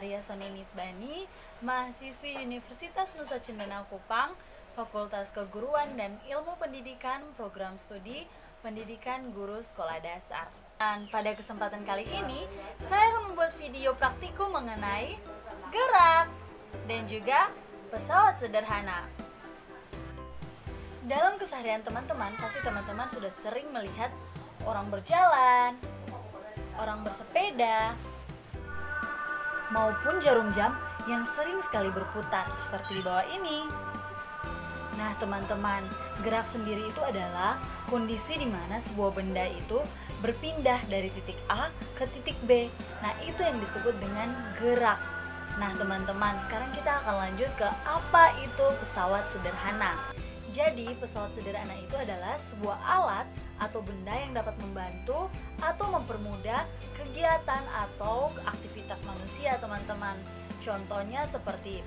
Maria Soni Nitbani, mahasiswi Universitas Nusa Cendana Kupang, Fakultas Keguruan dan Ilmu Pendidikan, Program Studi Pendidikan Guru Sekolah Dasar. Dan pada kesempatan kali ini, saya akan membuat video praktikum mengenai gerak dan juga pesawat sederhana. Dalam keseharian teman-teman, pasti teman-teman sudah sering melihat orang berjalan, orang bersepeda, maupun jarum jam yang sering sekali berputar seperti di bawah ini. Nah teman-teman, gerak sendiri itu adalah kondisi di mana sebuah benda itu berpindah dari titik A ke titik B. Nah itu yang disebut dengan gerak. Nah teman-teman, sekarang kita akan lanjut ke apa itu pesawat sederhana. Jadi pesawat sederhana itu adalah sebuah alat atau benda yang dapat membantu atau mempermudah kegiatan atau aktivitas manusia teman-teman. Contohnya seperti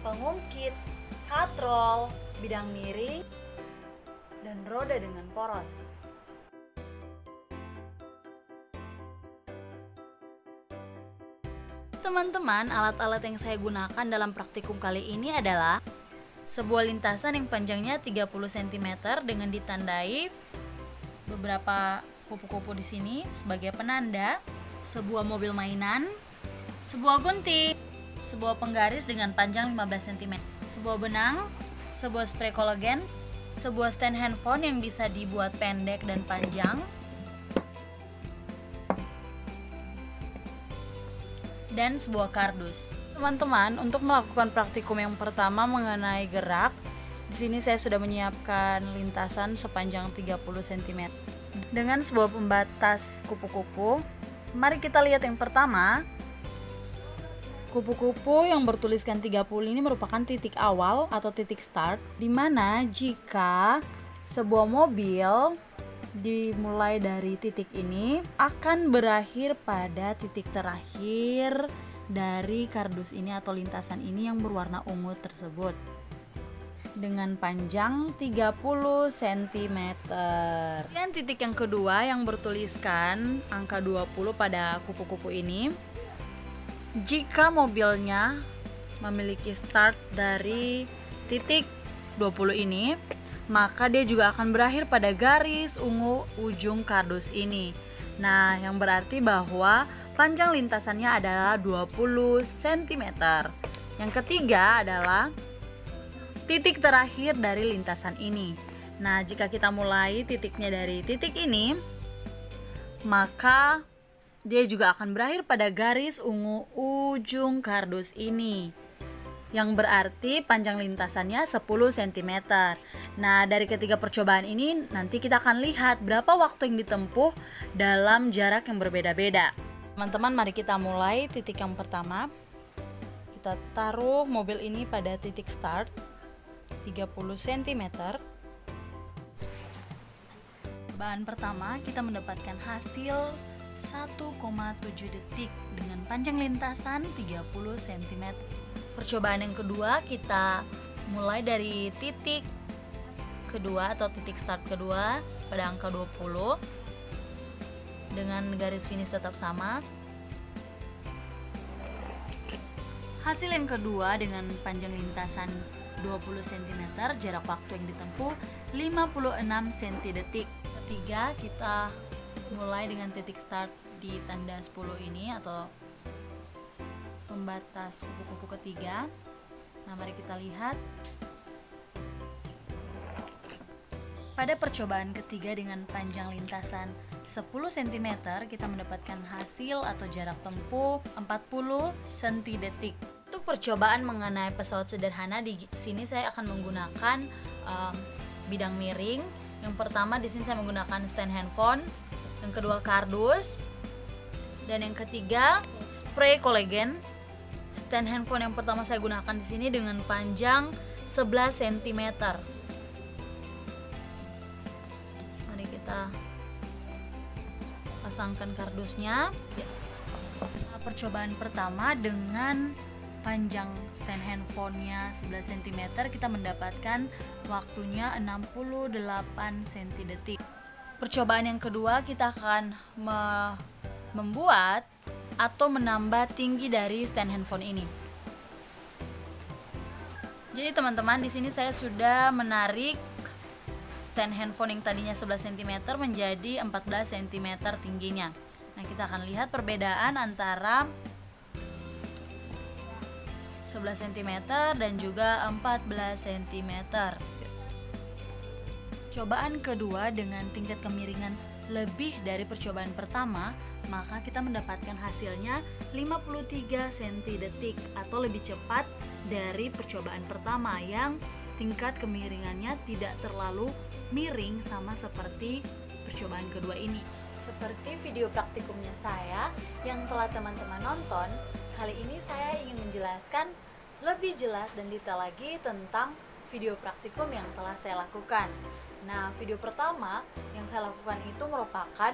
pengungkit, katrol, bidang miring, dan roda dengan poros. Teman-teman, alat-alat yang saya gunakan dalam praktikum kali ini adalah sebuah lintasan yang panjangnya 30 cm dengan ditandai beberapa kupu-kupu di sini sebagai penanda, sebuah mobil mainan, sebuah gunting, sebuah penggaris dengan panjang 15 cm, sebuah benang, sebuah spray kolagen, sebuah stand handphone yang bisa dibuat pendek dan panjang, dan sebuah kardus. Teman-teman, untuk melakukan praktikum yang pertama mengenai gerak, di sini saya sudah menyiapkan lintasan sepanjang 30 cm dengan sebuah pembatas kupu-kupu. Mari kita lihat yang pertama. Kupu-kupu yang bertuliskan 30 ini merupakan titik awal atau titik start, di mana jika sebuah mobil dimulai dari titik ini akan berakhir pada titik terakhir dari kardus ini atau lintasan ini yang berwarna ungu tersebut dengan panjang 30 cm. Dan titik yang kedua yang bertuliskan angka 20 pada kupu-kupu ini, jika mobilnya memiliki start dari titik 20 ini, maka dia juga akan berakhir pada garis ungu ujung kardus ini. Nah, yang berarti bahwa panjang lintasannya adalah 20 cm. Yang ketiga adalah titik terakhir dari lintasan ini. Nah, jika kita mulai titiknya dari titik ini, maka dia juga akan berakhir pada garis ungu ujung kardus ini, yang berarti panjang lintasannya 10 cm. Nah, dari ketiga percobaan ini nanti kita akan lihat berapa waktu yang ditempuh dalam jarak yang berbeda-beda. Teman-teman, mari kita mulai titik yang pertama. Kita taruh mobil ini pada titik start 30 cm. Bahan pertama, kita mendapatkan hasil 1,7 detik dengan panjang lintasan 30 cm. Percobaan yang kedua, kita mulai dari titik kedua atau titik start kedua pada angka 20 dengan garis finish tetap sama. Hasil yang kedua dengan panjang lintasan 20 cm, jarak waktu yang ditempuh 56 cm. Ketiga, kita mulai dengan titik start di tanda 10 ini atau pembatas kupu-kupu ketiga. Nah, mari kita lihat. Pada percobaan ketiga dengan panjang lintasan 10 cm, kita mendapatkan hasil atau jarak tempuh 40 cm. Untuk percobaan mengenai pesawat sederhana, di sini saya akan menggunakan bidang miring. Yang pertama di sini saya menggunakan stand handphone, yang kedua kardus, dan yang ketiga spray kolagen. Stand handphone yang pertama saya gunakan di sini dengan panjang 11 cm. Mari kita pasangkan kardusnya. Percobaan pertama dengan panjang stand handphonenya 11 cm, kita mendapatkan waktunya 68 cm. Percobaan yang kedua, kita akan membuat atau menambah tinggi dari stand handphone ini. Jadi teman-teman, di sini saya sudah menarik stand handphone yang tadinya 11 cm menjadi 14 cm tingginya. Nah, kita akan lihat perbedaan antara 11 cm dan juga 14 cm. Cobaan kedua dengan tingkat kemiringan lebih dari percobaan pertama, maka kita mendapatkan hasilnya 53 cm atau lebih cepat dari percobaan pertama yang tingkat kemiringannya tidak terlalu miring sama seperti percobaan kedua ini. Seperti video praktikumnya saya yang telah teman-teman nonton, kali ini saya ingin menjelaskan lebih jelas dan detail lagi tentang video praktikum yang telah saya lakukan. Nah, video pertama yang saya lakukan itu merupakan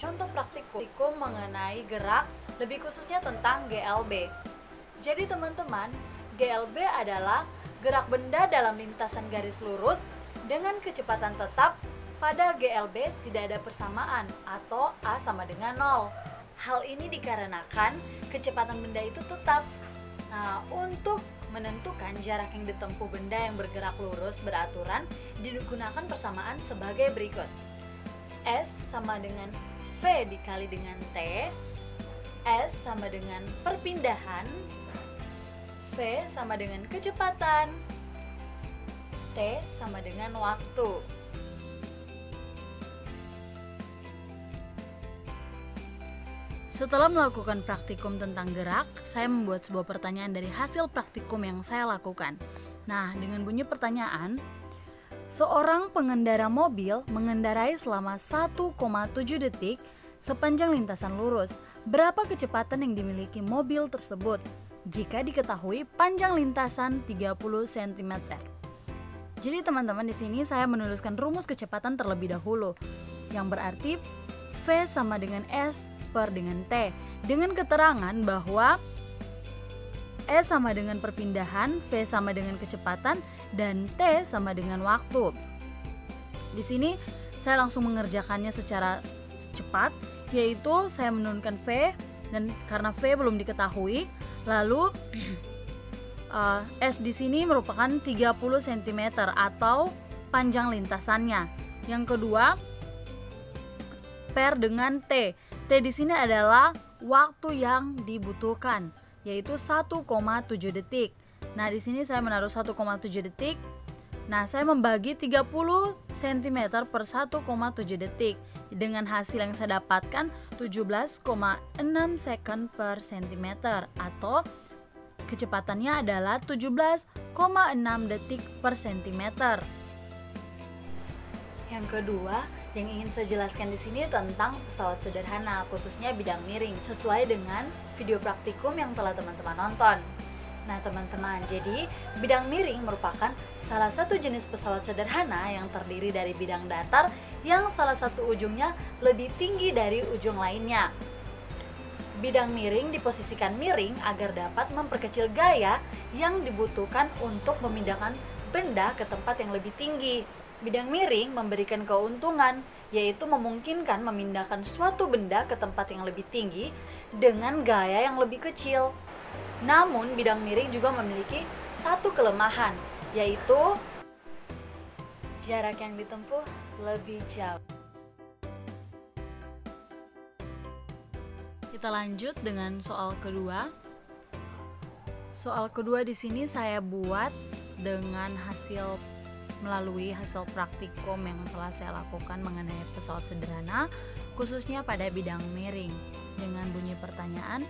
contoh praktikum mengenai gerak, lebih khususnya tentang GLB. Jadi teman-teman, GLB adalah gerak benda dalam lintasan garis lurus dengan kecepatan tetap. Pada GLB tidak ada persamaan atau A sama dengan 0. Hal ini dikarenakan kecepatan benda itu tetap. Nah, untuk menentukan jarak yang ditempuh benda yang bergerak lurus beraturan digunakan persamaan sebagai berikut. S sama dengan V dikali dengan T. S sama dengan perpindahan. V sama dengan kecepatan. T sama dengan waktu. Setelah melakukan praktikum tentang gerak, saya membuat sebuah pertanyaan dari hasil praktikum yang saya lakukan. Nah, dengan bunyi pertanyaan, seorang pengendara mobil mengendarai selama 1,7 detik sepanjang lintasan lurus. Berapa kecepatan yang dimiliki mobil tersebut jika diketahui panjang lintasan 30 cm? Jadi teman-teman, di sini saya menuliskan rumus kecepatan terlebih dahulu, yang berarti V sama dengan S per dengan T, dengan keterangan bahwa S sama dengan perpindahan, V sama dengan kecepatan, dan T sama dengan waktu. Di sini saya langsung mengerjakannya secara cepat, yaitu saya menurunkan V, dan karena V belum diketahui, lalu S di sini merupakan 30 cm atau panjang lintasannya. Yang kedua, per dengan T. T di sini adalah waktu yang dibutuhkan, yaitu 1,7 detik. Nah, di sini saya menaruh 1,7 detik. Nah, saya membagi 30 cm per 1,7 detik. Dengan hasil yang saya dapatkan 17,6 second per cm atau kecepatannya adalah 17,6 detik per cm. Yang kedua, yang ingin saya jelaskan di sini tentang pesawat sederhana, khususnya bidang miring, sesuai dengan video praktikum yang telah teman-teman nonton. Nah teman-teman, jadi bidang miring merupakan salah satu jenis pesawat sederhana yang terdiri dari bidang datar yang salah satu ujungnya lebih tinggi dari ujung lainnya. Bidang miring diposisikan miring agar dapat memperkecil gaya yang dibutuhkan untuk memindahkan benda ke tempat yang lebih tinggi. Bidang miring memberikan keuntungan, yaitu memungkinkan memindahkan suatu benda ke tempat yang lebih tinggi dengan gaya yang lebih kecil. Namun, bidang miring juga memiliki satu kelemahan, yaitu jarak yang ditempuh lebih jauh. Kita lanjut dengan soal kedua. Soal kedua di sini saya buat dengan melalui hasil praktikum yang telah saya lakukan mengenai pesawat sederhana, khususnya pada bidang miring. Dengan bunyi pertanyaan,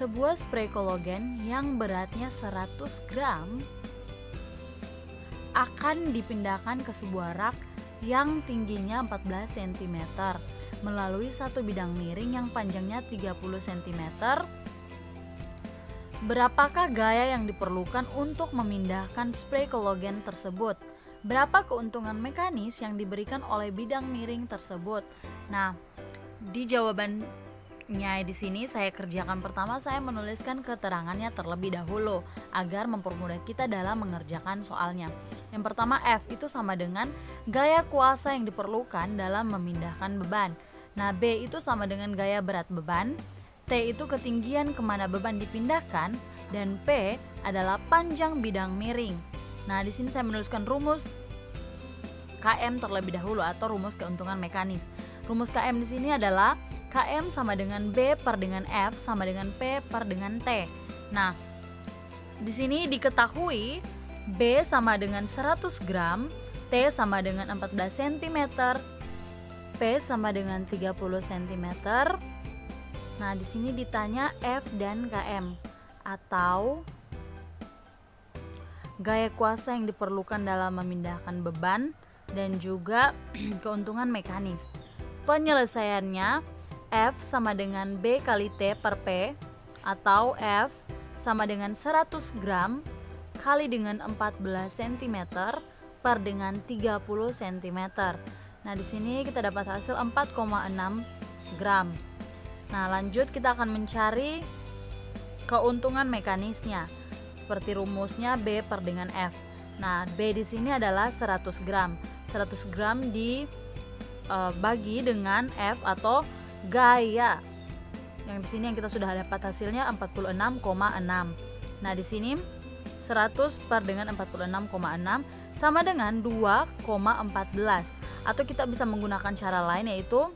sebuah spray kolagen yang beratnya 100 gram akan dipindahkan ke sebuah rak yang tingginya 14 cm melalui satu bidang miring yang panjangnya 30 cm. Berapakah gaya yang diperlukan untuk memindahkan spray kolagen tersebut? Berapa keuntungan mekanis yang diberikan oleh bidang miring tersebut? Nah, di jawabannya di sini saya kerjakan pertama, saya menuliskan keterangannya terlebih dahulu agar mempermudah kita dalam mengerjakan soalnya. Yang pertama, F itu sama dengan gaya kuasa yang diperlukan dalam memindahkan beban. Nah, B itu sama dengan gaya berat beban. T itu ketinggian kemana beban dipindahkan, dan P adalah panjang bidang miring. Nah, di sini saya menuliskan rumus KM terlebih dahulu atau rumus keuntungan mekanis. Rumus KM di sini adalah KM sama dengan B per dengan F sama dengan P per dengan T. Nah, di sini diketahui B sama dengan 100 gram, T sama dengan 14 cm, P sama dengan 30 cm. Nah, di sini ditanya F dan KM atau gaya kuasa yang diperlukan dalam memindahkan beban dan juga keuntungan mekanis. Penyelesaiannya F sama dengan B kali T per P atau F sama dengan 100 gram kali dengan 14 cm per dengan 30 cm. Nah, di sini kita dapat hasil 4,6 gram. Nah, lanjut kita akan mencari keuntungan mekanisnya. Seperti rumusnya B per dengan F. Nah, B di sini adalah 100 gram. 100 gram dibagi dengan F atau gaya. Yang di sini yang kita sudah dapat hasilnya 46,6. Nah, di sini 100 per dengan 46,6 sama dengan 2,14. Atau kita bisa menggunakan cara lain, yaitu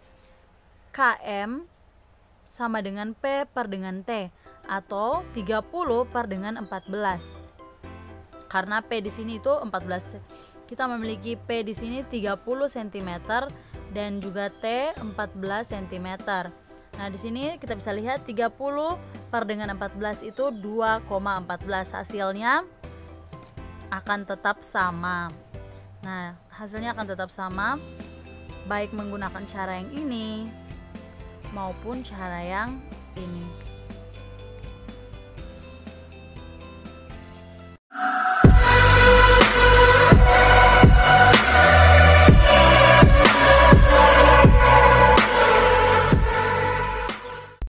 KM sama dengan P per dengan T atau 30 per dengan 14. Karena P di sini itu 14. Kita memiliki P di sini 30 cm dan juga T 14 cm. Nah, di sini kita bisa lihat 30 per dengan 14 itu 2,14. Hasilnya akan tetap sama. Nah, hasilnya akan tetap sama baik menggunakan cara yang ini maupun cara yang ini.